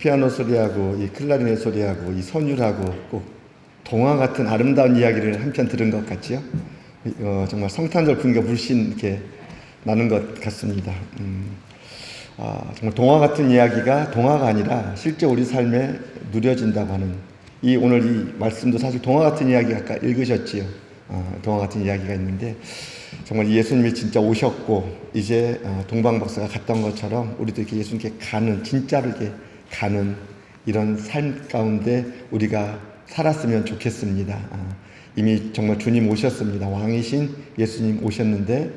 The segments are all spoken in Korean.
피아노 소리하고 이 클라리넷 소리하고 이 선율하고 꼭 동화 같은 아름다운 이야기를 한편 들은 것 같지요? 정말 성탄절 분위기가 물씬 이렇게 나는 것 같습니다. 정말 동화 같은 이야기가 동화가 아니라 실제 우리 삶에 누려진다고 하는 오늘 이 말씀도 사실 동화 같은 이야기 아까 읽으셨지요? 동화 같은 이야기가 있는데 정말 예수님이 진짜 오셨고 이제 동방박사가 갔던 것처럼 우리도 이렇게 예수님께 가는 진짜로 이렇게 가는 이런 삶 가운데 우리가 살았으면 좋겠습니다. 이미 정말 주님 오셨습니다. 왕이신 예수님 오셨는데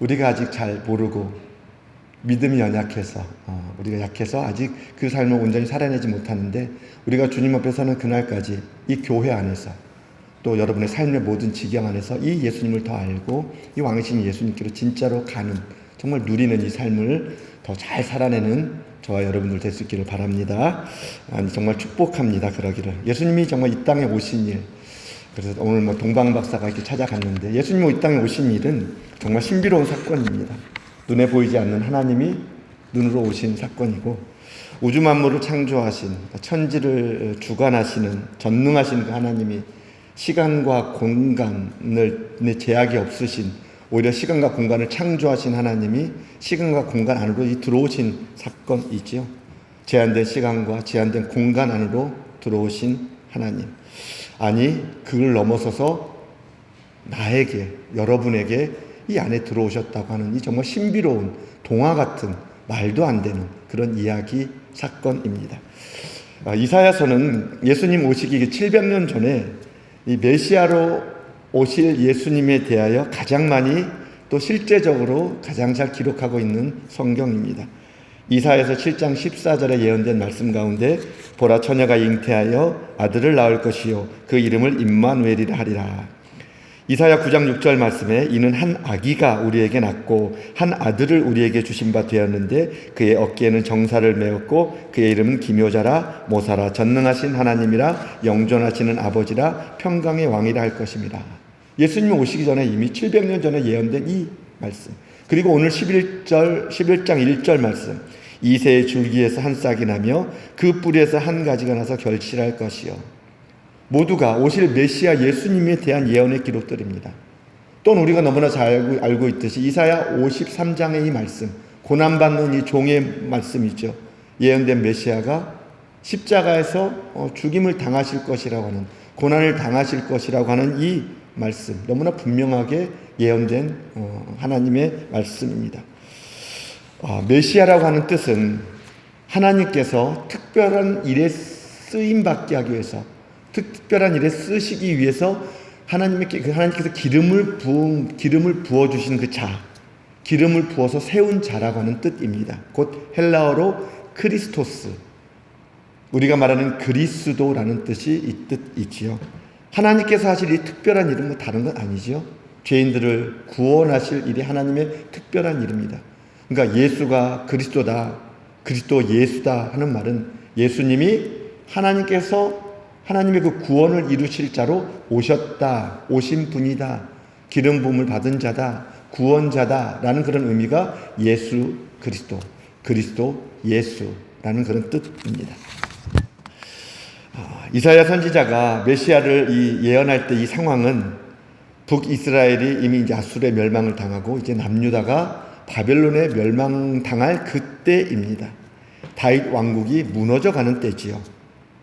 우리가 아직 잘 모르고 믿음이 연약해서 우리가 약해서 아직 그 삶을 온전히 살아내지 못하는데 우리가 주님 앞에 서는 그날까지 이 교회 안에서 또 여러분의 삶의 모든 지경 안에서 이 예수님을 더 알고 이 왕이신 예수님께로 진짜로 가는 정말 누리는 이 삶을 더 잘 살아내는 저와 여러분들 될 수 있기를 바랍니다. 정말 축복합니다. 그러기를. 예수님이 정말 이 땅에 오신 일, 그래서 오늘 동방박사가 이렇게 찾아갔는데 예수님이 이 땅에 오신 일은 정말 신비로운 사건입니다. 눈에 보이지 않는 하나님이 눈으로 오신 사건이고 우주 만물을 창조하신 천지를 주관하시는 전능하신 그 하나님이 시간과 공간을 제약이 없으신 오히려 시간과 공간을 창조하신 하나님이 시간과 공간 안으로 들어오신 사건이지요. 제한된 시간과 제한된 공간 안으로 들어오신 하나님. 아니 그걸 넘어서서 나에게 여러분에게 이 안에 들어오셨다고 하는 이 정말 신비로운 동화 같은 말도 안 되는 그런 이야기 사건입니다. 이사야서는 예수님 오시기 700년 전에 이 메시아로 오실 예수님에 대하여 가장 많이 또 실제적으로 가장 잘 기록하고 있는 성경입니다. 이사야서 7장 14절에 예언된 말씀 가운데 보라 처녀가 잉태하여 아들을 낳을 것이요 그 이름을 임마누엘이라 하리라. 이사야 9장 6절 말씀에 이는 한 아기가 우리에게 낳고 한 아들을 우리에게 주신 바 되었는데 그의 어깨에는 정사를 메었고 그의 이름은 기묘자라 모사라 전능하신 하나님이라 영존하시는 아버지라 평강의 왕이라 할 것입니다. 예수님이 오시기 전에 이미 700년 전에 예언된 이 말씀, 그리고 오늘 11장 1절 말씀, 이새의 줄기에서 한 싹이 나며 그 뿌리에서 한 가지가 나서 결실할 것이요, 모두가 오실 메시아 예수님에 대한 예언의 기록들입니다. 또는 우리가 너무나 잘 알고 있듯이 이사야 53장의 이 말씀, 고난받는 이 종의 말씀이죠. 예언된 메시아가 십자가에서 죽임을 당하실 것이라고 하는, 고난을 당하실 것이라고 하는 이 말씀, 너무나 분명하게 예언된 하나님의 말씀입니다. 메시아라고 하는 뜻은 하나님께서 특별한 일에 쓰임받게 하기 위해서, 특별한 일에 쓰시기 위해서 하나님께서 기름을 부어주신 그 자, 기름을 부어서 세운 자라고 하는 뜻입니다. 곧 헬라어로 크리스토스, 우리가 말하는 그리스도라는 뜻이 이 뜻이지요. 하나님께서 하실 이 특별한 일은 다른 건 아니지요. 죄인들을 구원하실 일이 하나님의 특별한 일입니다. 그러니까 예수가 그리스도다, 그리스도 예수다 하는 말은 예수님이 하나님의 그 구원을 이루실 자로 오셨다, 오신 분이다, 기름 부음을 받은 자다, 구원자다라는 그런 의미가 예수 그리스도, 그리스도 예수라는 그런 뜻입니다. 이사야 선지자가 메시아를 예언할 때 이 상황은 북이스라엘이 이미 이제 아수르의 멸망을 당하고 이제 남유다가 바벨론에 멸망당할 그때입니다. 다윗 왕국이 무너져가는 때지요.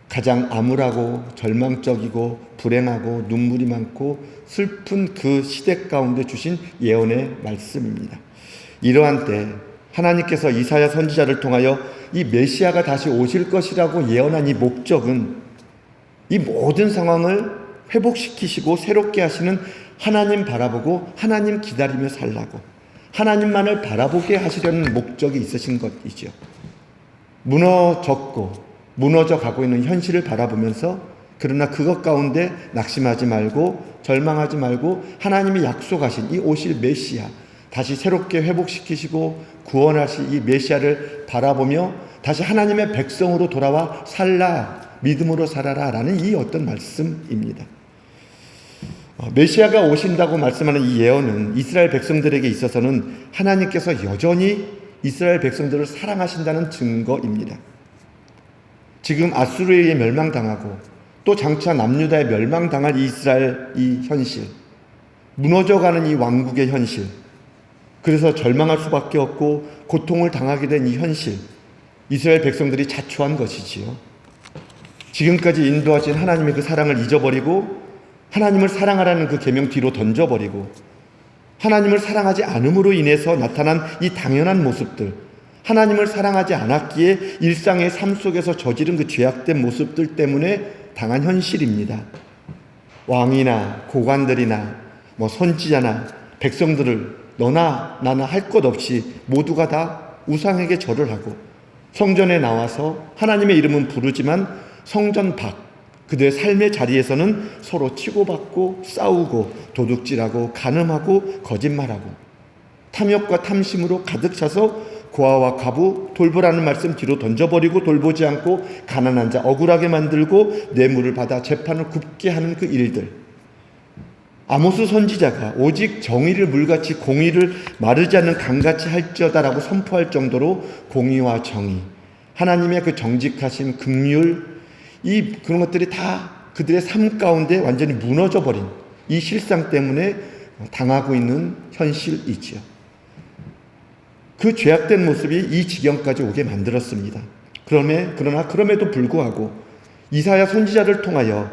가장 암울하고 절망적이고 불행하고 눈물이 많고 슬픈 그 시대 가운데 주신 예언의 말씀입니다. 이러한 때 하나님께서 이사야 선지자를 통하여 이 메시아가 다시 오실 것이라고 예언한 이 목적은 이 모든 상황을 회복시키시고 새롭게 하시는 하나님 바라보고 하나님 기다리며 살라고, 하나님만을 바라보게 하시려는 목적이 있으신 것이죠. 무너져 가고 있는 현실을 바라보면서, 그러나 그것 가운데 낙심하지 말고 절망하지 말고 하나님이 약속하신 이 오실 메시아, 다시 새롭게 회복시키시고 구원하실 이 메시아를 바라보며 다시 하나님의 백성으로 돌아와 살라, 믿음으로 살아라 라는 이 어떤 말씀입니다. 메시아가 오신다고 말씀하는 이 예언은 이스라엘 백성들에게 있어서는 하나님께서 여전히 이스라엘 백성들을 사랑하신다는 증거입니다. 지금 아수르에 의해 멸망당하고 또 장차 남유다에 멸망당할 이스라엘 이 현실, 무너져가는 이 왕국의 현실, 그래서 절망할 수밖에 없고 고통을 당하게 된 이 현실, 이스라엘 백성들이 자초한 것이지요. 지금까지 인도하신 하나님의 그 사랑을 잊어버리고 하나님을 사랑하라는 그 계명 뒤로 던져버리고 하나님을 사랑하지 않음으로 인해서 나타난 이 당연한 모습들, 하나님을 사랑하지 않았기에 일상의 삶 속에서 저지른 그 죄악된 모습들 때문에 당한 현실입니다. 왕이나 고관들이나 선지자나 백성들을 너나 나나 할 것 없이 모두가 다 우상에게 절을 하고 성전에 나와서 하나님의 이름은 부르지만 성전 밖 그들의 삶의 자리에서는 서로 치고받고 싸우고 도둑질하고 간음하고 거짓말하고 탐욕과 탐심으로 가득 차서 고아와 과부 돌보라는 말씀 뒤로 던져버리고 돌보지 않고 가난한 자 억울하게 만들고 뇌물을 받아 재판을 굽게 하는 그 일들, 아모스 선지자가 오직 정의를 물같이 공의를 마르지 않는 강같이 할지어다라고 선포할 정도로 공의와 정의, 하나님의 그 정직하신 긍휼, 그런 것들이 다 그들의 삶 가운데 완전히 무너져버린 이 실상 때문에 당하고 있는 현실이지요. 그 죄악된 모습이 이 지경까지 오게 만들었습니다. 그러나 그럼에도 불구하고 이사야 선지자를 통하여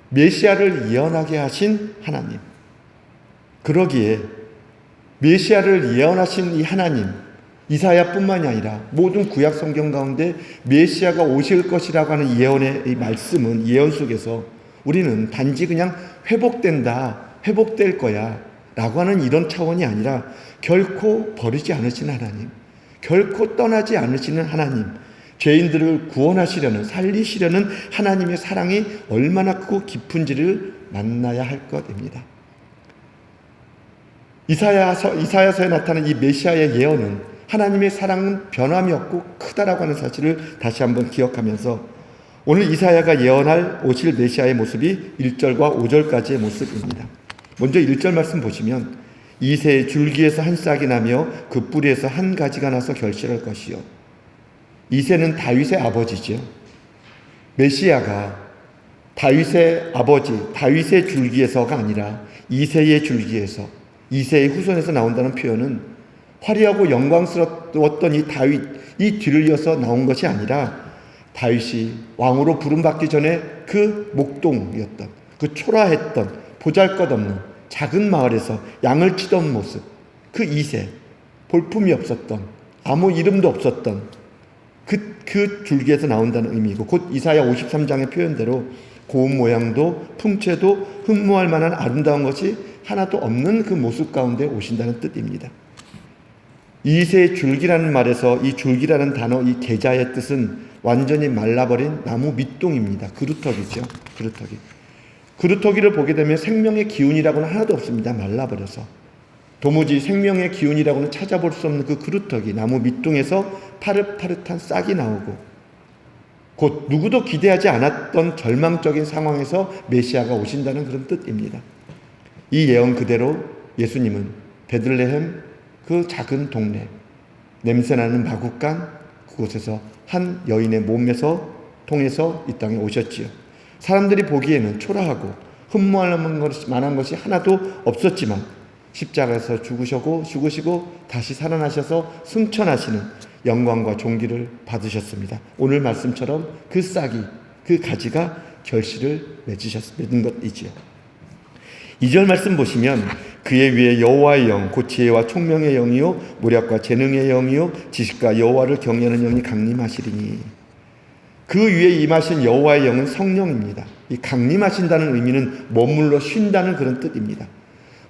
메시아를 예언하게 하신 하나님, 그러기에 메시아를 예언하신 이 하나님, 이사야뿐만이 아니라 모든 구약 성경 가운데 메시아가 오실 것이라고 하는 예언의 이 말씀은, 예언 속에서 우리는 단지 그냥 회복될 거야 라고 하는 이런 차원이 아니라 결코 버리지 않으시는 하나님, 결코 떠나지 않으시는 하나님, 죄인들을 구원하시려는, 살리시려는 하나님의 사랑이 얼마나 크고 깊은지를 만나야 할 것입니다. 이사야서에 나타난 이 메시아의 예언은 하나님의 사랑은 변함이 없고 크다라고 하는 사실을 다시 한번 기억하면서 오늘 이사야가 예언할 오실 메시아의 모습이 1절과 5절까지의 모습입니다. 먼저 1절 말씀 보시면 이새의 줄기에서 한 싹이 나며 그 뿌리에서 한 가지가 나서 결실할 것이요. 이새는 다윗의 아버지죠. 메시아가 다윗의 아버지, 다윗의 줄기에서가 아니라 이새의 줄기에서, 이새의 후손에서 나온다는 표현은 화려하고 영광스러웠던 이 다윗이 뒤를 이어서 나온 것이 아니라 다윗이 왕으로 부름받기 전에 그 목동이었던, 그 초라했던, 보잘것없는 작은 마을에서 양을 치던 모습, 그 이새, 볼품이 없었던, 아무 이름도 없었던 그 줄기에서 나온다는 의미이고, 곧 이사야 53장의 표현대로 고운 모양도 풍채도 흠모할 만한 아름다운 것이 하나도 없는 그 모습 가운데 오신다는 뜻입니다. 이새의 줄기라는 말에서 이 줄기라는 단어, 이 계자의 뜻은 완전히 말라버린 나무 밑동입니다. 그루터기죠. 그루터기를 보게 되면 생명의 기운이라고는 하나도 없습니다. 말라버려서. 도무지 생명의 기운이라고는 찾아볼 수 없는 그 그루터기, 나무 밑동에서 파릇파릇한 싹이 나오고 곧 누구도 기대하지 않았던 절망적인 상황에서 메시아가 오신다는 그런 뜻입니다. 이 예언 그대로 예수님은 베들레헴 그 작은 동네, 냄새나는 마국간 그곳에서 한 여인의 몸에서 통해서 이 땅에 오셨지요. 사람들이 보기에는 초라하고 흠모할 만한 것이 하나도 없었지만 십자가에서 죽으시고 다시 살아나셔서 승천하시는 영광과 존귀를 받으셨습니다. 오늘 말씀처럼 그 싹이, 그 가지가 결실을 맺은 것이지요. 2절 말씀 보시면 그의 위에 여호와의 영, 곧 지혜와 총명의 영이요 모략과 재능의 영이요 지식과 여호와를 경외하는 영이 강림하시리니, 그 위에 임하신 여호와의 영은 성령입니다. 이 강림하신다는 의미는 머물러 쉰다는 그런 뜻입니다.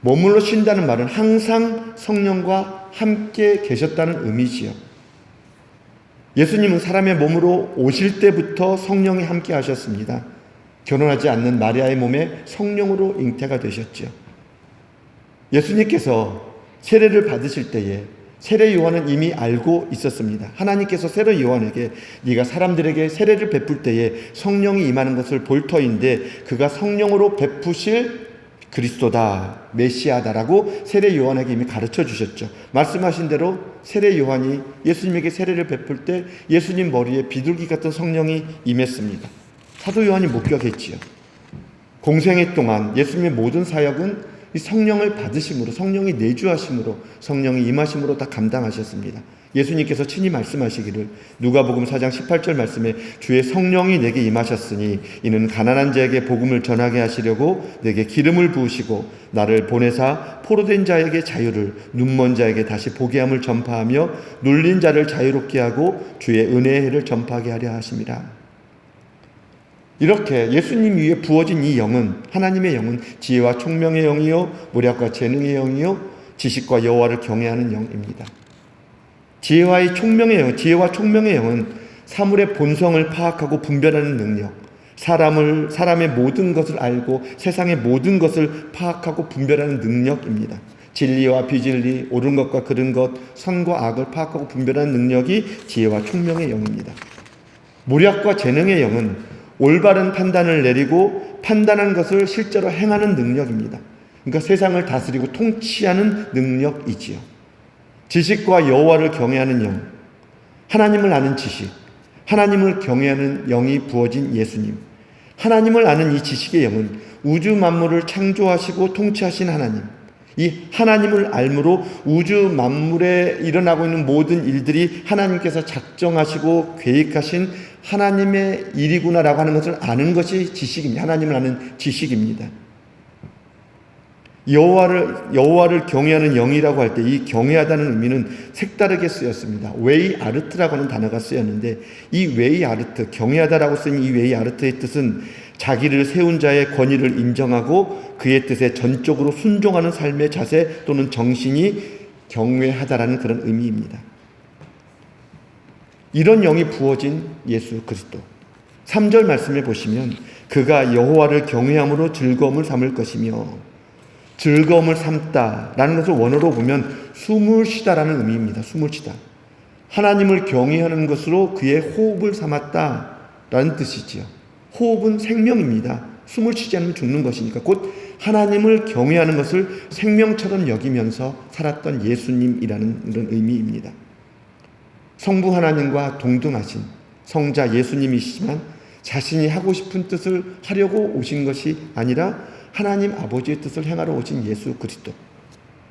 머물러 쉰다는 말은 항상 성령과 함께 계셨다는 의미지요. 예수님은 사람의 몸으로 오실 때부터 성령이 함께 하셨습니다. 결혼하지 않는 마리아의 몸에 성령으로 잉태가 되셨죠. 예수님께서 세례를 받으실 때에 세례 요한은 이미 알고 있었습니다. 하나님께서 세례 요한에게 네가 사람들에게 세례를 베풀 때에 성령이 임하는 것을 볼 터인데 그가 성령으로 베푸실 그리스도다, 메시아다라고 세례 요한에게 이미 가르쳐 주셨죠. 말씀하신 대로 세례 요한이 예수님에게 세례를 베풀 때 예수님 머리에 비둘기 같은 성령이 임했습니다. 사도 요한이 목격했지요. 공생애 동안 예수님의 모든 사역은 이 성령을 받으심으로, 성령이 내주하심으로, 성령이 임하심으로 다 감당하셨습니다. 예수님께서 친히 말씀하시기를 누가복음 4장 18절 말씀에 주의 성령이 내게 임하셨으니 이는 가난한 자에게 복음을 전하게 하시려고 내게 기름을 부으시고 나를 보내사 포로된 자에게 자유를, 눈먼 자에게 다시 보게 함을 전파하며 눌린 자를 자유롭게 하고 주의 은혜의 해를 전파하게 하려 하심이라. 이렇게 예수님 위에 부어진 이 영은, 하나님의 영은 지혜와 총명의 영이요 모략과 재능의 영이요 지식과 여호와를 경외하는 영입니다. 지혜와 총명의 영은 사물의 본성을 파악하고 분별하는 능력, 사람의 모든 것을 알고 세상의 모든 것을 파악하고 분별하는 능력입니다. 진리와 비진리, 옳은 것과 그른 것, 선과 악을 파악하고 분별하는 능력이 지혜와 총명의 영입니다. 모략과 재능의 영은 올바른 판단을 내리고 판단한 것을 실제로 행하는 능력입니다. 그러니까 세상을 다스리고 통치하는 능력이지요. 지식과 여호와를 경외하는 영, 하나님을 아는 지식, 하나님을 경외하는 영이 부어진 예수님. 하나님을 아는 이 지식의 영은 우주 만물을 창조하시고 통치하신 하나님, 이 하나님을 알므로 우주 만물에 일어나고 있는 모든 일들이 하나님께서 작정하시고 계획하신 하나님의 일이구나라고 하는 것을 아는 것이 지식입니다. 하나님을 아는 지식입니다. 여호와를 경외하는 영이라고 할 때 이 경외하다는 의미는 색다르게 쓰였습니다. 웨이 아르트라고 하는 단어가 쓰였는데 이 웨이 아르트, 경외하다라고 쓴 이 웨이 아르트의 뜻은 자기를 세운 자의 권위를 인정하고 그의 뜻에 전적으로 순종하는 삶의 자세 또는 정신이 경외하다라는 그런 의미입니다. 이런 영이 부어진 예수 그리스도. 3절 말씀에 보시면 그가 여호와를 경외함으로 즐거움을 삼을 것이며, 즐거움을 삼다라는 것을 원어로 보면 숨을 쉬다라는 의미입니다. 숨을 쉬다. 하나님을 경외하는 것으로 그의 호흡을 삼았다라는 뜻이지요. 호흡은 생명입니다. 숨을 쉬지 않으면 죽는 것이니까 곧 하나님을 경외하는 것을 생명처럼 여기면서 살았던 예수님이라는 이런 의미입니다. 성부 하나님과 동등하신 성자 예수님이시지만 자신이 하고 싶은 뜻을 하려고 오신 것이 아니라 하나님 아버지의 뜻을 행하러 오신 예수 그리스도.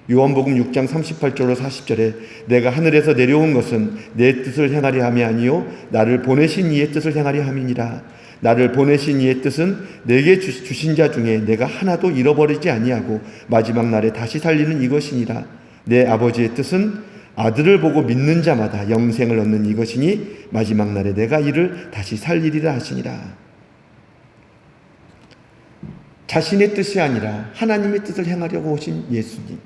요한복음 6장 38절로 40절에 내가 하늘에서 내려온 것은 내 뜻을 행하려 함이 아니요 나를 보내신 이의 뜻을 행하려 함이니라. 나를 보내신 이의 뜻은 내게 주신 자 중에 내가 하나도 잃어버리지 아니하고 마지막 날에 다시 살리는 이것이니라. 내 아버지의 뜻은 아들을 보고 믿는 자마다 영생을 얻는 이것이니 마지막 날에 내가 이를 다시 살리리라 하시니라. 자신의 뜻이 아니라 하나님의 뜻을 행하려고 오신 예수님.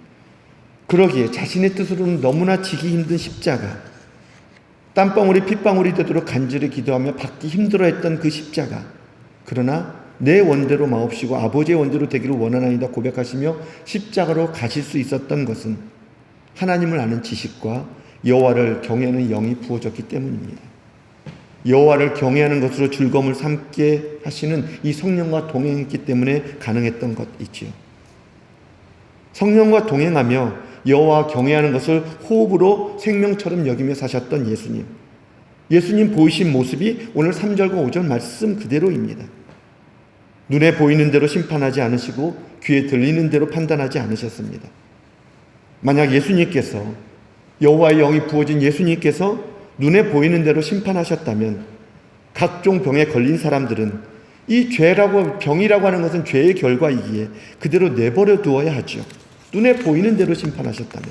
그러기에 자신의 뜻으로는 너무나 지기 힘든 십자가, 땀방울이 핏방울이 되도록 간절히 기도하며 받기 힘들어했던 그 십자가, 그러나 내 원대로 마옵시고 아버지의 원대로 되기를 원하나이다 고백하시며 십자가로 가실 수 있었던 것은 하나님을 아는 지식과 여호와를 경외하는 영이 부어졌기 때문입니다. 여호와를 경외하는 것으로 즐거움을 삼게 하시는 이 성령과 동행했기 때문에 가능했던 것이지요. 성령과 동행하며 여호와 경외하는 것을 호흡으로 생명처럼 여기며 사셨던 예수님. 예수님 보이신 모습이 오늘 3절과 5절 말씀 그대로입니다. 눈에 보이는 대로 심판하지 않으시고 귀에 들리는 대로 판단하지 않으셨습니다. 만약 예수님께서, 여호와의 영이 부어진 예수님께서 눈에 보이는 대로 심판하셨다면 각종 병에 걸린 사람들은 이 병이라고 하는 것은 죄의 결과이기에 그대로 내버려 두어야 하죠. 눈에 보이는 대로 심판하셨다면,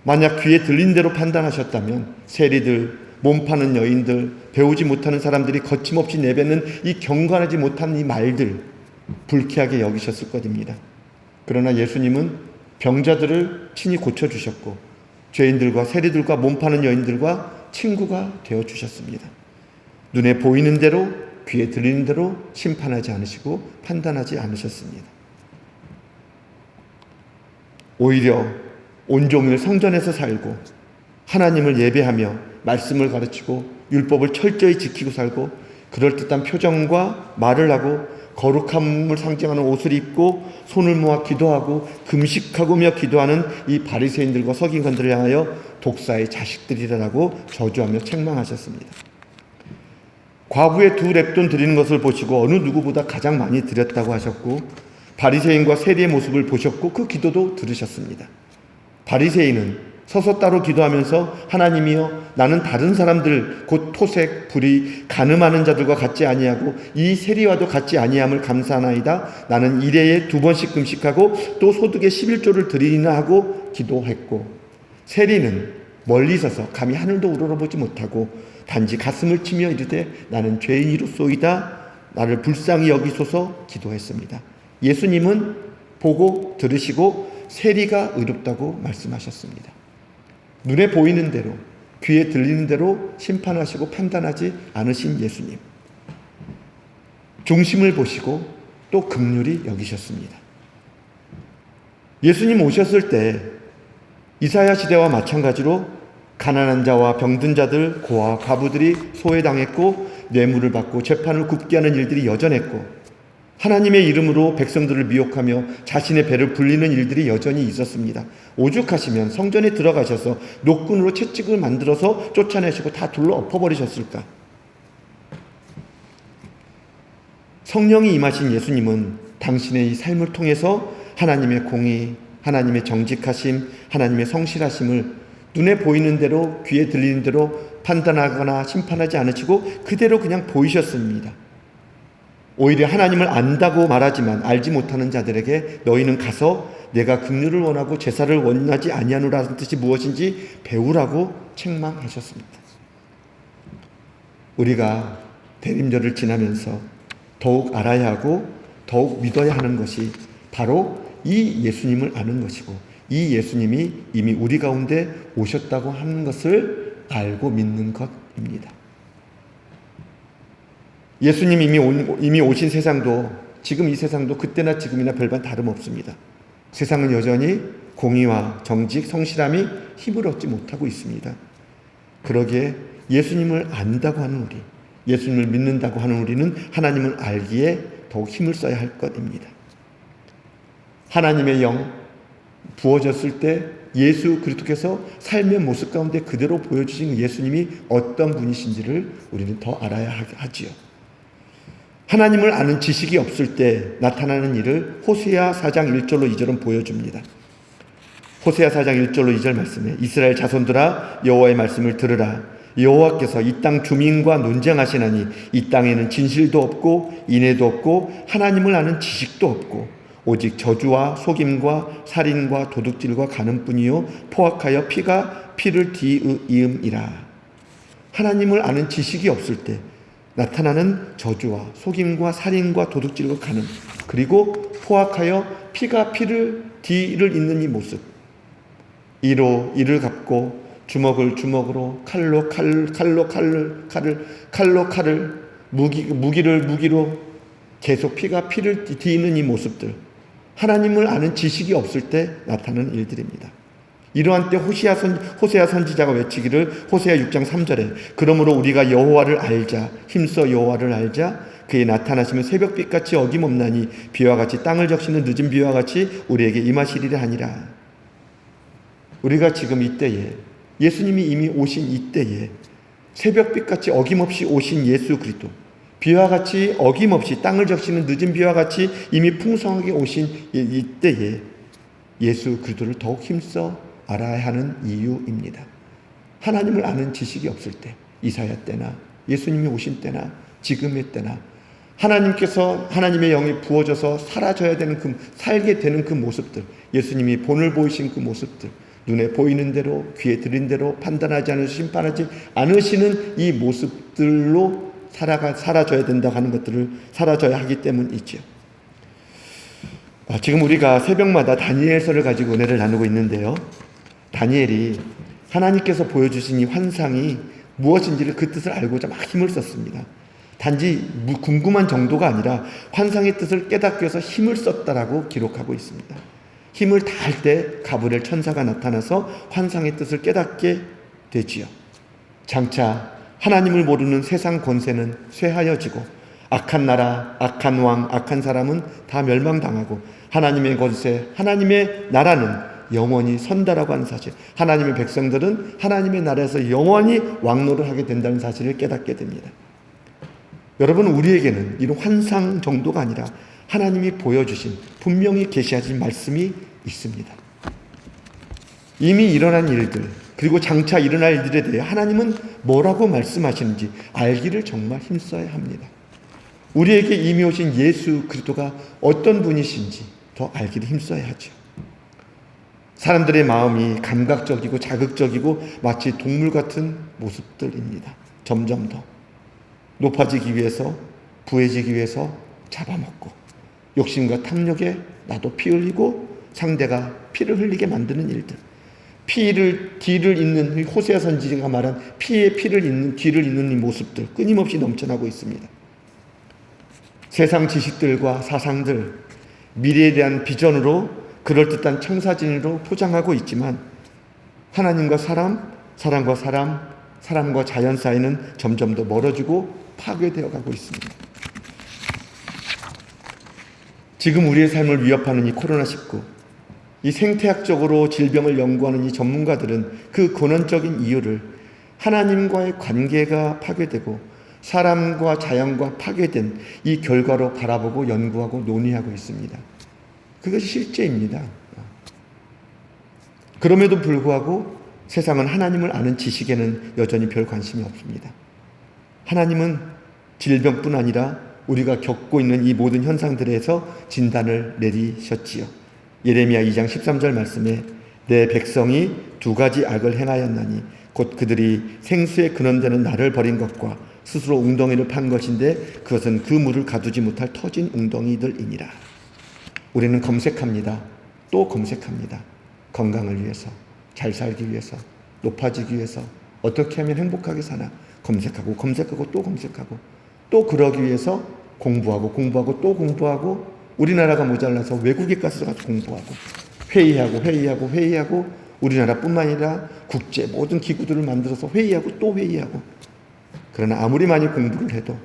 만약 귀에 들린 대로 판단하셨다면 세리들, 몸 파는 여인들, 배우지 못하는 사람들이 거침없이 내뱉는 이 경건하지 못한 이 말들 불쾌하게 여기셨을 것입니다. 그러나 예수님은 병자들을 친히 고쳐주셨고 죄인들과 세리들과 몸 파는 여인들과 친구가 되어주셨습니다. 눈에 보이는 대로 귀에 들리는 대로 심판하지 않으시고 판단하지 않으셨습니다. 오히려 온종일 성전에서 살고 하나님을 예배하며 말씀을 가르치고 율법을 철저히 지키고 살고 그럴듯한 표정과 말을 하고 거룩함을 상징하는 옷을 입고 손을 모아 기도하고 금식하고며 기도하는 이 바리새인들과 서기관들을 향하여 독사의 자식들이라고 저주하며 책망하셨습니다. 과부의 2렙돈 드리는 것을 보시고 어느 누구보다 가장 많이 드렸다고 하셨고, 바리새인과 세리의 모습을 보셨고 그 기도도 들으셨습니다. 바리새인은 서서 따로 기도하면서 하나님이여, 나는 다른 사람들 곧 토색, 불의, 간음하는 자들과 같지 아니하고 이 세리와도 같지 아니함을 감사하나이다. 나는 일해에 2번씩 금식하고 또 소득의 11조를 드리나 하고 기도했고, 세리는 멀리 서서 감히 하늘도 우러러보지 못하고 단지 가슴을 치며 이르되 나는 죄인이로소이다. 나를 불쌍히 여기소서 기도했습니다. 예수님은 보고 들으시고 세리가 의롭다고 말씀하셨습니다. 눈에 보이는 대로, 귀에 들리는 대로 심판하시고 판단하지 않으신 예수님. 중심을 보시고 또 긍휼히 여기셨습니다. 예수님 오셨을 때 이사야 시대와 마찬가지로 가난한 자와 병든 자들, 고아, 과부들이 소외당했고 뇌물을 받고 재판을 굽게 하는 일들이 여전했고, 하나님의 이름으로 백성들을 미혹하며 자신의 배를 불리는 일들이 여전히 있었습니다. 오죽하시면 성전에 들어가셔서 노끈으로 채찍을 만들어서 쫓아내시고 다 둘러 엎어버리셨을까? 성령이 임하신 예수님은 당신의 이 삶을 통해서 하나님의 공의, 하나님의 정직하심, 하나님의 성실하심을 눈에 보이는 대로, 귀에 들리는 대로 판단하거나 심판하지 않으시고 그대로 그냥 보이셨습니다. 오히려 하나님을 안다고 말하지만 알지 못하는 자들에게 너희는 가서 내가 긍휼을 원하고 제사를 원하지 아니하노라는 뜻이 무엇인지 배우라고 책망하셨습니다. 우리가 대림절을 지나면서 더욱 알아야 하고 더욱 믿어야 하는 것이 바로 이 예수님을 아는 것이고, 이 예수님이 이미 우리 가운데 오셨다고 하는 것을 알고 믿는 것입니다. 예수님 이미 오신 세상도, 지금 이 세상도 그때나 지금이나 별반 다름없습니다. 세상은 여전히 공의와 정직, 성실함이 힘을 얻지 못하고 있습니다. 그러기에 예수님을 안다고 하는 우리, 예수님을 믿는다고 하는 우리는 하나님을 알기에 더욱 힘을 써야 할 것입니다. 하나님의 영 부어졌을 때 예수 그리스도께서 삶의 모습 가운데 그대로 보여주신 예수님이 어떤 분이신지를 우리는 더 알아야 하지요. 하나님을 아는 지식이 없을 때 나타나는 일을 호세아 4장 1절로 2절은 보여줍니다. 호세아 4장 1절로 2절 말씀에 이스라엘 자손들아 여호와의 말씀을 들으라. 여호와께서 이 땅 주민과 논쟁하시나니 이 땅에는 진실도 없고 인애도 없고 하나님을 아는 지식도 없고 오직 저주와 속임과 살인과 도둑질과 간음뿐이요 포악하여 피가 피를 뒤이음이라. 하나님을 아는 지식이 없을 때 나타나는 저주와 속임과 살인과 도둑질과 간음, 그리고 포악하여 피가 피를 뒤를 잇는 이 모습, 이로 이를 갚고 주먹을 주먹으로 칼로 칼을 무기를 무기로 계속 피가 피를 뒤이는 이 모습들, 하나님을 아는 지식이 없을 때 나타나는 일들입니다. 이러한 때 호세아 선지자가 외치기를 호세아 6장 3절에 그러므로 우리가 여호와를 알자, 힘써 여호와를 알자. 그의 나타나시면 새벽빛같이 어김없나니 비와 같이 땅을 적시는 늦은 비와 같이 우리에게 임하시리라 하니라. 우리가 지금 이때에, 예수님이 이미 오신 이때에 새벽빛같이 어김없이 오신 예수 그리스도, 비와 같이 어김없이 땅을 적시는 늦은 비와 같이 이미 풍성하게 오신 이때에 예수 그리스도를 더욱 힘써 알아야 하는 이유입니다. 하나님을 아는 지식이 없을 때, 이사야 때나 예수님이 오신 때나 지금의 때나 하나님께서 하나님의 영이 부어져서 사라져야 되는 살게 되는 그 모습들, 예수님이 본을 보이신 그 모습들, 눈에 보이는 대로 귀에 들린 대로 판단하지 않으시고 심판하지 않으시는 이 모습들로 사라져야 된다고 하는 것들을 사라져야 하기 때문이죠. 지금 우리가 새벽마다 다니엘서를 가지고 은혜를 나누고 있는데요. 다니엘이 하나님께서 보여주신 이 환상이 무엇인지를 그 뜻을 알고자 막 힘을 썼습니다. 단지 궁금한 정도가 아니라 환상의 뜻을 깨닫기 위해서 힘을 썼다라고 기록하고 있습니다. 힘을 다할 때 가브리엘 천사가 나타나서 환상의 뜻을 깨닫게 되지요. 장차 하나님을 모르는 세상 권세는 쇠하여지고 악한 나라, 악한 왕, 악한 사람은 다 멸망당하고 하나님의 권세, 하나님의 나라는 영원히 선다라고 하는 사실, 하나님의 백성들은 하나님의 나라에서 영원히 왕노를 하게 된다는 사실을 깨닫게 됩니다. 여러분, 우리에게는 이런 환상 정도가 아니라 하나님이 보여주신, 분명히 계시하신 말씀이 있습니다. 이미 일어난 일들, 그리고 장차 일어날 일들에 대해 하나님은 뭐라고 말씀하시는지 알기를 정말 힘써야 합니다. 우리에게 이미 오신 예수 그리스도가 어떤 분이신지 더 알기를 힘써야 하죠. 사람들의 마음이 감각적이고 자극적이고 마치 동물 같은 모습들입니다. 점점 더 높아지기 위해서, 부해지기 위해서 잡아먹고, 욕심과 탐욕에 나도 피 흘리고 상대가 피를 흘리게 만드는 일들, 뒤를 잇는, 호세아 선지자가 말한 피를 잇는, 뒤를 잇는 이 모습들 끊임없이 넘쳐나고 있습니다. 세상 지식들과 사상들, 미래에 대한 비전으로 그럴듯한 청사진으로 포장하고 있지만 하나님과 사람, 사람과 사람, 사람과 자연 사이는 점점 더 멀어지고 파괴되어 가고 있습니다. 지금 우리의 삶을 위협하는 이 코로나19, 이 생태학적으로 질병을 연구하는 이 전문가들은 그 근원적인 이유를 하나님과의 관계가 파괴되고 사람과 자연과 파괴된 이 결과로 바라보고 연구하고 논의하고 있습니다. 그것이 실제입니다. 그럼에도 불구하고 세상은 하나님을 아는 지식에는 여전히 별 관심이 없습니다. 하나님은 질병뿐 아니라 우리가 겪고 있는 이 모든 현상들에서 진단을 내리셨지요. 예레미야 2장 13절 말씀에 내 백성이 두 가지 악을 행하였나니 곧 그들이 생수의 근원되는 나를 버린 것과 스스로 웅덩이를 판 것인데 그것은 그 물을 가두지 못할 터진 웅덩이들이니라. 우리는 검색합니다. 또 검색합니다. 건강을 위해서, 잘 살기 위해서, 높아지기 위해서, 어떻게 하면 행복하게 사나 검색하고 또 검색하고, 또 그러기 위해서 공부하고 또 공부하고, 우리나라가 모자라서 외국에 가서 공부하고 회의하고, 우리나라뿐만 아니라 국제 모든 기구들을 만들어서 회의하고 또 회의하고. 그러나 아무리 많이 공부를 해도,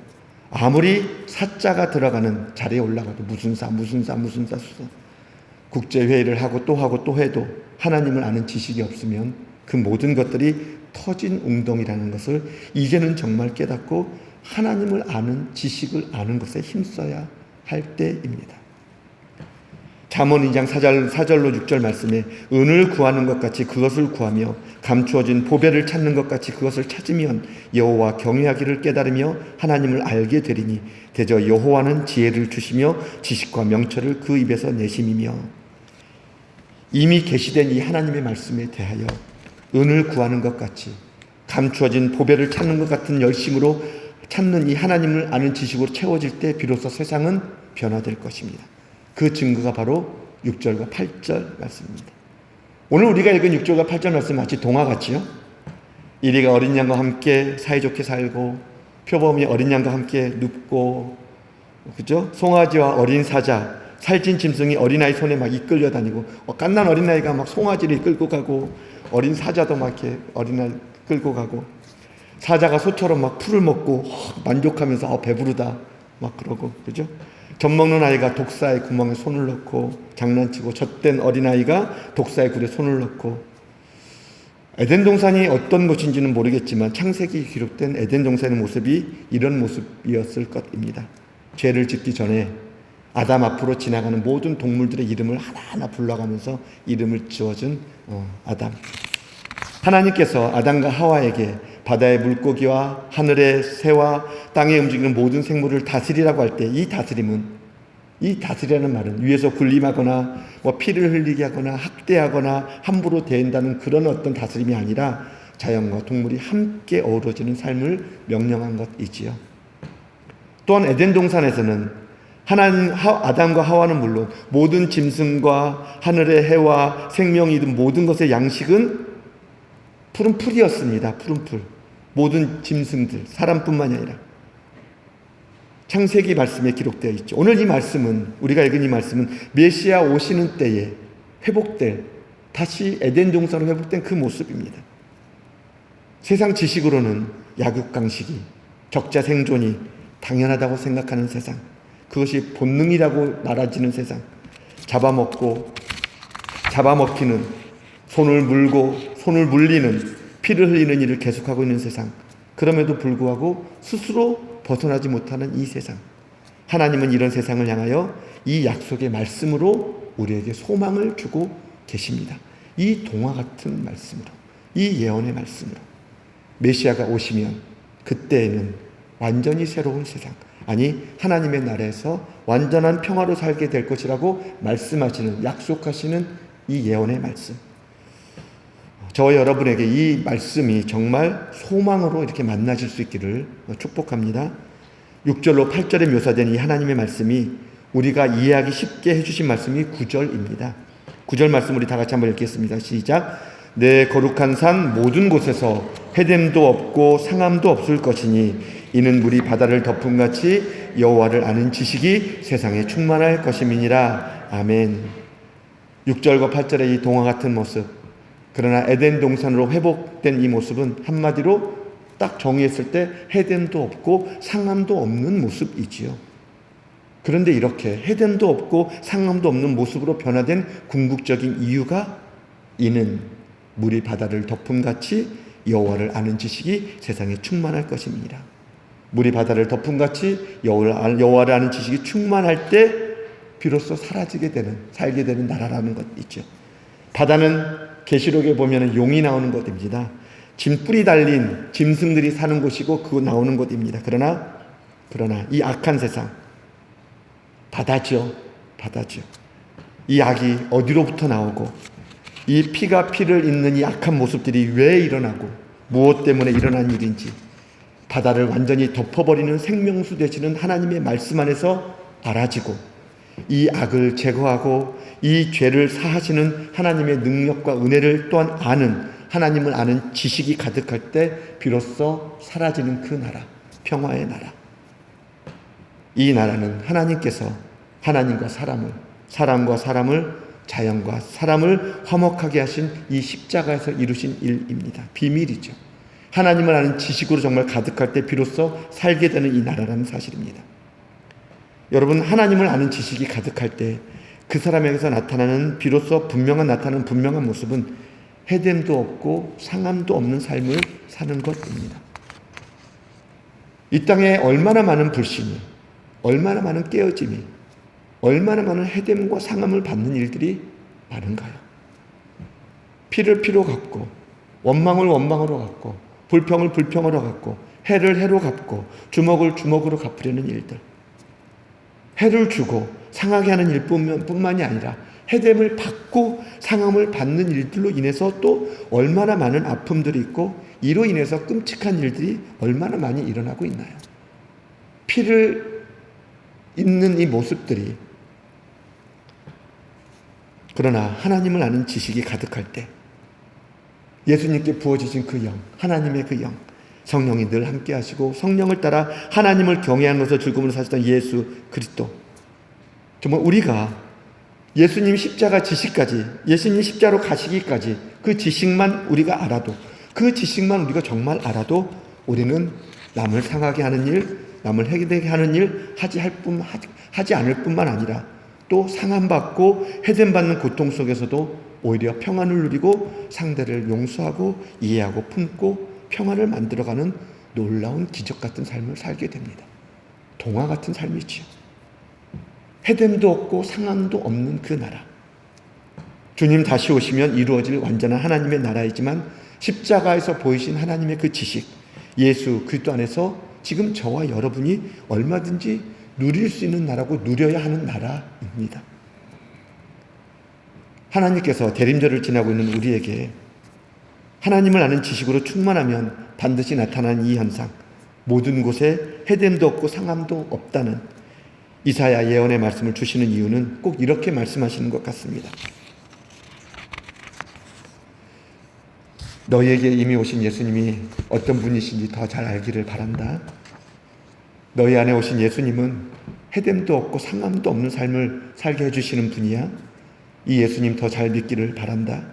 아무리 사자가 들어가는 자리에 올라가도 무슨 사 국제회의를 하고 또 해도 하나님을 아는 지식이 없으면 그 모든 것들이 터진 웅덩이라는 것을 이제는 정말 깨닫고 하나님을 아는 지식을 아는 것에 힘써야 할 때입니다. 잠언 2장 4절로 6절 말씀에 은을 구하는 것 같이 그것을 구하며 감추어진 보배를 찾는 것 같이 그것을 찾으면 여호와 경외하기를 깨달으며 하나님을 알게 되리니 대저 여호와는 지혜를 주시며 지식과 명철을 그 입에서 내심이며. 이미 계시된 이 하나님의 말씀에 대하여 은을 구하는 것 같이 감추어진 보배를 찾는 것 같은 열심으로 찾는 이 하나님을 아는 지식으로 채워질 때 비로소 세상은 변화될 것입니다. 그 증거가 바로 6절과 8절 말씀입니다. 오늘 우리가 읽은 6절과 8절 말씀 마치 동화 같지요? 이리가 어린 양과 함께 사이좋게 살고 표범이 어린 양과 함께 눕고, 그죠? 송아지와 어린 사자, 살찐 짐승이 어린아이 손에 막 이끌려 다니고, 갓난 어린아이가 막 송아지를 끌고 가고, 어린 사자도 막 이렇게 어린아이 끌고 가고, 사자가 소처럼 막 풀을 먹고 만족하면서 배부르다 막 그러고, 그죠? 젖 먹는 아이가 독사의 구멍에 손을 넣고 장난치고, 젖된 어린아이가 독사의 굴에 손을 넣고. 에덴 동산이 어떤 곳인지는 모르겠지만 창세기 기록된 에덴 동산의 모습이 이런 모습이었을 것입니다. 죄를 짓기 전에 아담 앞으로 지나가는 모든 동물들의 이름을 하나하나 불러가면서 이름을 지어준 아담. 하나님께서 아담과 하와에게 바다의 물고기와 하늘의 새와 땅에 움직이는 모든 생물을 다스리라고 할 때, 이 다스리라는 말은 위에서 군림하거나 피를 흘리게 하거나 학대하거나 함부로 대한다는 그런 어떤 다스림이 아니라 자연과 동물이 함께 어우러지는 삶을 명령한 것이지요. 또한 에덴 동산에서는 하나님, 아담과 하와는 물론 모든 짐승과 하늘의 해와 생명이든 모든 것의 양식은 푸른 풀이었습니다. 푸른 풀. 모든 짐승들, 사람뿐만이 아니라. 창세기 말씀에 기록되어 있죠. 오늘 이 말씀은, 우리가 읽은 이 말씀은 메시아 오시는 때에 회복될, 다시 에덴 동산으로 회복된 그 모습입니다. 세상 지식으로는 약육강식이, 적자 생존이, 당연하다고 생각하는 세상, 그것이 본능이라고 말아지는 세상, 잡아먹히는, 손을 물고 손을 물리는, 피를 흘리는 일을 계속하고 있는 세상, 그럼에도 불구하고 스스로 벗어나지 못하는 이 세상, 하나님은 이런 세상을 향하여 이 약속의 말씀으로 우리에게 소망을 주고 계십니다. 이 동화 같은 말씀으로, 이 예언의 말씀으로 메시아가 오시면 그때에는 완전히 새로운 세상, 아니 하나님의 나라에서 완전한 평화로 살게 될 것이라고 말씀하시는, 약속하시는 이 예언의 말씀, 저와 여러분에게 이 말씀이 정말 소망으로 이렇게 만나실 수 있기를 축복합니다. 6절로 8절에 묘사된 이 하나님의 말씀이 우리가 이해하기 쉽게 해주신 말씀이 9절입니다. 9절 말씀 우리 다 같이 한번 읽겠습니다. 시작. 내 거룩한 산 모든 곳에서 해됨도 없고 상함도 없을 것이니 이는 물이 바다를 덮음같이 여호와를 아는 지식이 세상에 충만할 것임이니라. 아멘. 6절과 8절의 이 동화 같은 모습, 그러나 에덴 동산으로 회복된 이 모습은 한마디로 딱 정의했을 때 해됨도 없고 상함도 없는 모습이지요. 그런데 이렇게 해됨도 없고 상함도 없는 모습으로 변화된 궁극적인 이유가 이는 물이 바다를 덮음같이 여호와를 아는 지식이 세상에 충만할 것입니다. 물이 바다를 덮음같이 여호와를 아는 지식이 충만할 때 비로소 살게 되는 나라라는 것 있죠. 바다는 계시록에 보면 용이 나오는 곳입니다. 짐뿔이 달린 짐승들이 사는 곳이고 그거 나오는 곳입니다. 그러나 이 악한 세상, 바다죠. 이 악이 어디로부터 나오고 이 피가 피를 잇는 이 악한 모습들이 왜 일어나고 무엇 때문에 일어난 일인지, 바다를 완전히 덮어버리는 생명수 되시는 하나님의 말씀 안에서 알아지고 이 악을 제거하고 이 죄를 사하시는 하나님의 능력과 은혜를 또한 아는, 하나님을 아는 지식이 가득할 때 비로소 사라지는 그 나라, 평화의 나라. 이 나라는 하나님께서 하나님과 사람과 사람을, 자연과 사람을 화목하게 하신 이 십자가에서 이루신 일입니다. 비밀이죠. 하나님을 아는 지식으로 정말 가득할 때 비로소 살게 되는 이 나라라는 사실입니다. 여러분, 하나님을 아는 지식이 가득할 때 그 사람에게서 비로소 나타나는 분명한 모습은 해됨도 없고 상함도 없는 삶을 사는 것입니다. 이 땅에 얼마나 많은 불신이, 얼마나 많은 깨어짐이, 얼마나 많은 해됨과 상함을 받는 일들이 많은가요? 피를 피로 갚고, 원망을 원망으로 갚고, 불평을 불평으로 갚고, 해를 해로 갚고, 주먹을 주먹으로 갚으려는 일들, 해를 주고 상하게 하는 일뿐만이 아니라 해됨을 받고 상함을 받는 일들로 인해서 또 얼마나 많은 아픔들이 있고, 이로 인해서 끔찍한 일들이 얼마나 많이 일어나고 있나요? 피를 잇는 이 모습들이, 그러나 하나님을 아는 지식이 가득할 때 예수님께 부어주신 그 영, 하나님의 그 영, 성령이 늘 함께 하시고 성령을 따라 하나님을 경외하는 것을 즐거움으로 사셨던 예수 그리스도, 정말 우리가 예수님 십자가 지식까지, 예수님 십자로 가시기까지 그 지식만 우리가 알아도, 그 지식만 우리가 정말 알아도 우리는 남을 상하게 하는 일, 남을 해되게 하는 일 하지 않을 뿐만 아니라 또 상함받고 해됨받는 고통 속에서도 오히려 평안을 누리고 상대를 용서하고 이해하고 품고 평안을 만들어가는 놀라운 기적 같은 삶을 살게 됩니다. 동화 같은 삶이지요. 해됨도 없고 상함도 없는 그 나라. 주님 다시 오시면 이루어질 완전한 하나님의 나라이지만 십자가에서 보이신 하나님의 그 지식, 예수 그리스도 안에서 지금 저와 여러분이 얼마든지 누릴 수 있는 나라고 누려야 하는 나라입니다. 하나님께서 대림절을 지나고 있는 우리에게 하나님을 아는 지식으로 충만하면 반드시 나타나는 이 현상, 모든 곳에 해됨도 없고 상함도 없다는 이사야 예언의 말씀을 주시는 이유는 꼭 이렇게 말씀하시는 것 같습니다. 너희에게 이미 오신 예수님이 어떤 분이신지 더 잘 알기를 바란다. 너희 안에 오신 예수님은 해됨도 없고 상함도 없는 삶을 살게 해주시는 분이야. 이 예수님 더 잘 믿기를 바란다.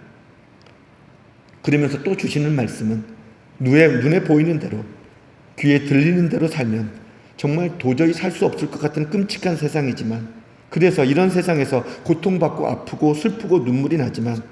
그러면서 또 주시는 말씀은 눈에 보이는 대로, 귀에 들리는 대로 살면 정말 도저히 살 수 없을 것 같은 끔찍한 세상이지만, 그래서 이런 세상에서 고통받고 아프고 슬프고 눈물이 나지만,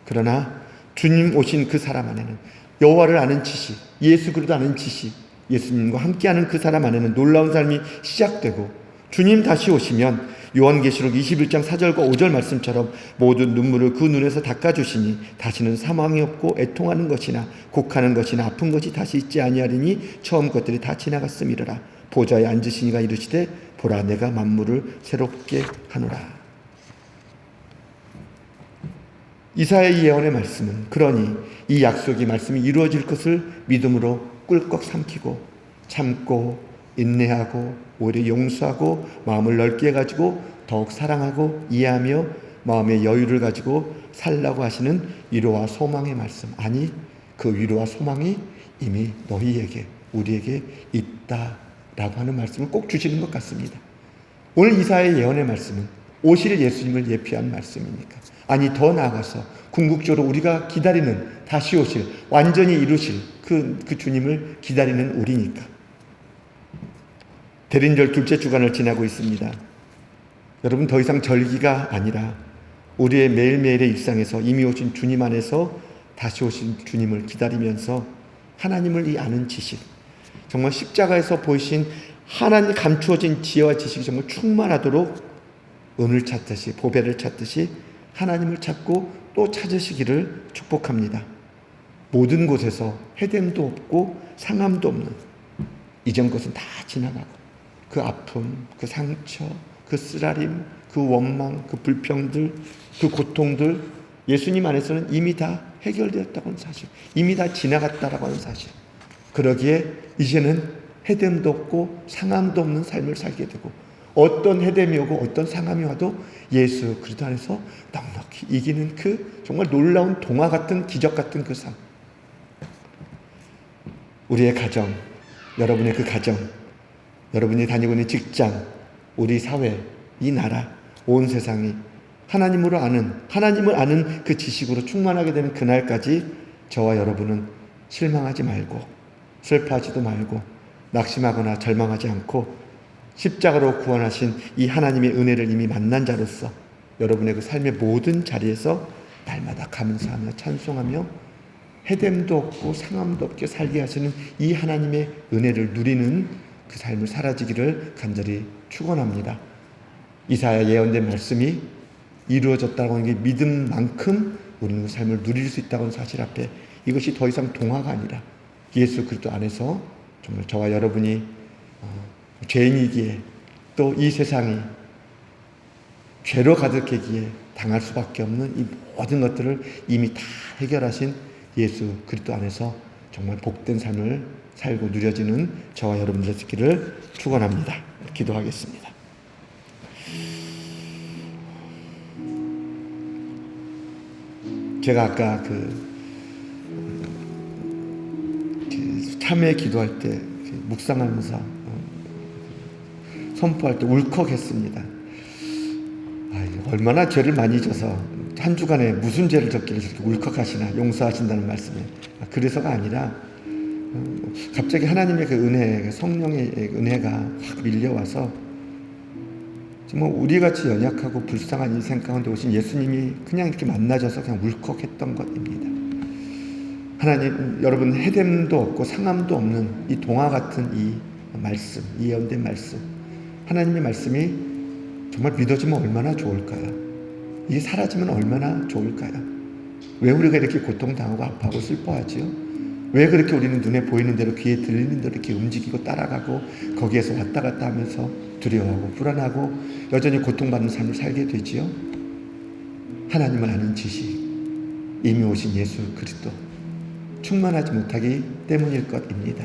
그러나 주님 오신 그 사람 안에는 여호와를 아는 지식, 예수 그리스도 아는 지식, 예수님과 함께하는 그 사람 안에는 놀라운 삶이 시작되고, 주님 다시 오시면 요한계시록 21장 4절과 5절 말씀처럼 모든 눈물을 그 눈에서 닦아주시니 다시는 사망이 없고 애통하는 것이나 곡하는 것이나 아픈 것이 다시 있지 아니하리니 처음 것들이 다 지나갔음이로라. 보좌에 앉으시니가 이르시되 보라 내가 만물을 새롭게 하노라. 이사야의 예언의 말씀은 그러니 이 약속의 말씀이 이루어질 것을 믿음으로 꿀꺽 삼키고 참고 인내하고 오히려 용서하고 마음을 넓게 가지고 더욱 사랑하고 이해하며 마음의 여유를 가지고 살라고 하시는 위로와 소망의 말씀. 아니, 그 위로와 소망이 이미 너희에게, 우리에게 있다라고 하는 말씀을 꼭 주시는 것 같습니다. 오늘 이사야의 예언의 말씀은 오실 예수님을 예표한 말씀이니까, 아니 더 나아가서 궁극적으로 우리가 기다리는 다시 오실, 완전히 이루실 그 주님을 기다리는 우리니까. 대린절 둘째 주간을 지나고 있습니다. 여러분, 더 이상 절기가 아니라 우리의 매일매일의 일상에서 이미 오신 주님 안에서 다시 오신 주님을 기다리면서 하나님을 이 아는 지식, 정말 십자가에서 보이신 하나님 감추어진 지혜와 지식이 정말 충만하도록 은을 찾듯이, 보배를 찾듯이 하나님을 찾고 또 찾으시기를 축복합니다. 모든 곳에서 해됨도 없고 상함도 없는 이전 것은 다 지나가고, 그 아픔, 그 상처, 그 쓰라림, 그 원망, 그 불평들, 그 고통들, 예수님 안에서는 이미 다 해결되었다고 하는 사실, 이미 다 지나갔다라고 하는 사실. 그러기에 이제는 해됨도 없고 상함도 없는 삶을 살게 되고, 어떤 해됨이 오고 어떤 상함이 와도 예수 그리스도 안에서 넉넉히 이기는 그 정말 놀라운 동화 같은, 기적 같은 그 삶. 우리의 가정, 여러분의 그 가정, 여러분이 다니고 있는 직장, 우리 사회, 이 나라, 온 세상이 하나님을 아는 그 지식으로 충만하게 되는 그날까지 저와 여러분은 실망하지 말고 슬퍼하지도 말고 낙심하거나 절망하지 않고 십자가로 구원하신 이 하나님의 은혜를 이미 만난 자로서 여러분의 그 삶의 모든 자리에서 날마다 감사하며 찬송하며 해됨도 없고 상함도 없게 살게 하시는 이 하나님의 은혜를 누리는 그 삶을 사라지기를 간절히 축원합니다. 이사야 예언된 말씀이 이루어졌다고 하는 게 믿음만큼 우리는 그 삶을 누릴 수 있다고 하는 사실 앞에 이것이 더 이상 동화가 아니라 예수 그리스도 안에서 정말 저와 여러분이 죄인이기에 또 이 세상이 죄로 가득하기에 당할 수밖에 없는 이 모든 것들을 이미 다 해결하신 예수 그리스도 안에서 정말 복된 삶을 살고 누려지는 저와 여러분들 되기를 축원합니다. 기도하겠습니다. 제가 아까 참회 기도할 때 묵상하면서 선포할 때 울컥했습니다. 얼마나 죄를 많이 져서 한 주간에 무슨 죄를 졌길래 저렇게 울컥하시나, 용서하신다는 말씀에. 그래서가 아니라 갑자기 하나님의 그 은혜, 성령의 은혜가 확 밀려와서 정말 우리같이 연약하고 불쌍한 인생 가운데 오신 예수님이 그냥 이렇게 만나셔서 그냥 울컥했던 것입니다. 하나님, 여러분 해됨도 없고 상함도 없는 이 동화 같은 이 말씀, 이 예언된 말씀, 하나님의 말씀이 정말 믿어지면 얼마나 좋을까요? 이게 사라지면 얼마나 좋을까요? 왜 우리가 이렇게 고통당하고 아파하고 슬퍼하지요? 왜 그렇게 우리는 눈에 보이는 대로 귀에 들리는 대로 이렇게 움직이고 따라가고 거기에서 왔다 갔다 하면서 두려워하고 불안하고 여전히 고통받는 삶을 살게 되지요? 하나님을 아는 지식, 이미 오신 예수 그리스도 충만하지 못하기 때문일 것입니다.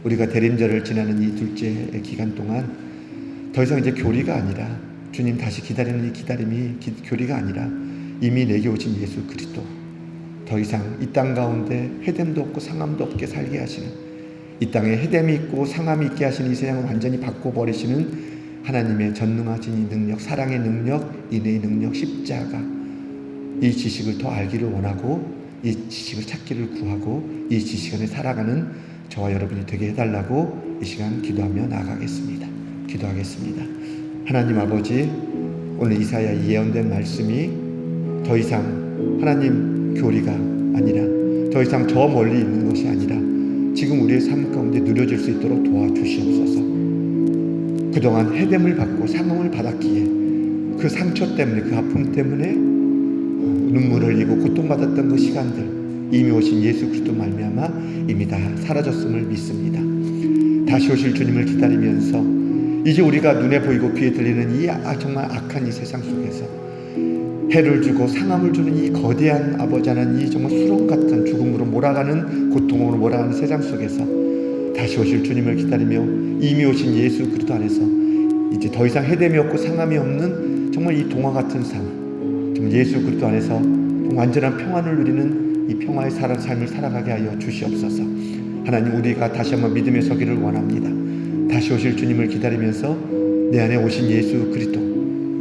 우리가 대림절을 지나는 이 둘째 기간 동안 더 이상 이제 교리가 아니라, 주님 다시 기다리는 이 기다림이 교리가 아니라 이미 내게 오신 예수 그리스도, 더 이상 이 땅 가운데 해됨도 없고 상함도 없게 살게 하시는, 이 땅에 해됨이 있고 상함이 있게 하시는 이 세상을 완전히 바꿔버리시는 하나님의 전능하신 이 능력, 사랑의 능력, 인애의 능력, 십자가, 이 지식을 더 알기를 원하고 이 지식을 찾기를 구하고 이 지식 안에 살아가는 저와 여러분이 되게 해달라고 이 시간 기도하며 나아가겠습니다. 기도하겠습니다. 하나님 아버지, 오늘 이사야 예언된 말씀이 더 이상 하나님 교리가 아니라 더 이상 저 멀리 있는 것이 아니라 지금 우리의 삶 가운데 누려질 수 있도록 도와주시옵소서. 그동안 해됨을 받고 상함을 받았기에 그 상처 때문에, 그 아픔 때문에 눈물을 흘리고 고통받았던 그 시간들, 이미 오신 예수 그리스도 말미암아 이미 다 사라졌음을 믿습니다. 다시 오실 주님을 기다리면서 이제 우리가 눈에 보이고 귀에 들리는 이 정말 악한 이 세상 속에서 해를 주고 상함을 주는 이 거대한 아버지 하나님, 이 정말 수렁 같은 죽음으로 몰아가는, 고통으로 몰아가는 세상 속에서 다시 오실 주님을 기다리며 이미 오신 예수 그리스도 안에서 이제 더 이상 해됨이 없고 상함이 없는 정말 이 동화 같은 삶, 정말 예수 그리스도 안에서 완전한 평안을 누리는 이 평화의 삶을 살아가게 하여 주시옵소서. 하나님, 우리가 다시 한번 믿음에 서기를 원합니다. 다시 오실 주님을 기다리면서 내 안에 오신 예수 그리스도,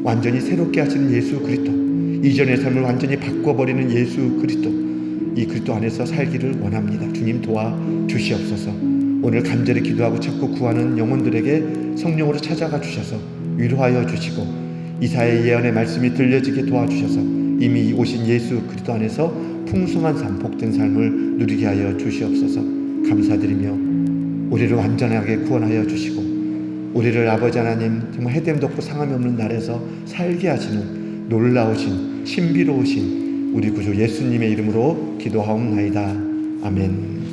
완전히 새롭게 하시는 예수 그리스도, 이전의 삶을 완전히 바꿔버리는 예수 그리스도, 이 그리스도 안에서 살기를 원합니다. 주님 도와주시옵소서. 오늘 간절히 기도하고 찾고 구하는 영혼들에게 성령으로 찾아가 주셔서 위로하여 주시고 이사야의 예언의 말씀이 들려지게 도와주셔서 이미 오신 예수 그리스도 안에서 풍성한 삶, 복된 삶을 누리게 하여 주시옵소서. 감사드리며 우리를 완전하게 구원하여 주시고 우리를 아버지 하나님 정말 해됨도 없고 상함이 없는 날에서 살게 하시는 놀라우신 신비로우신 우리 구주 예수님의 이름으로 기도하옵나이다. 아멘.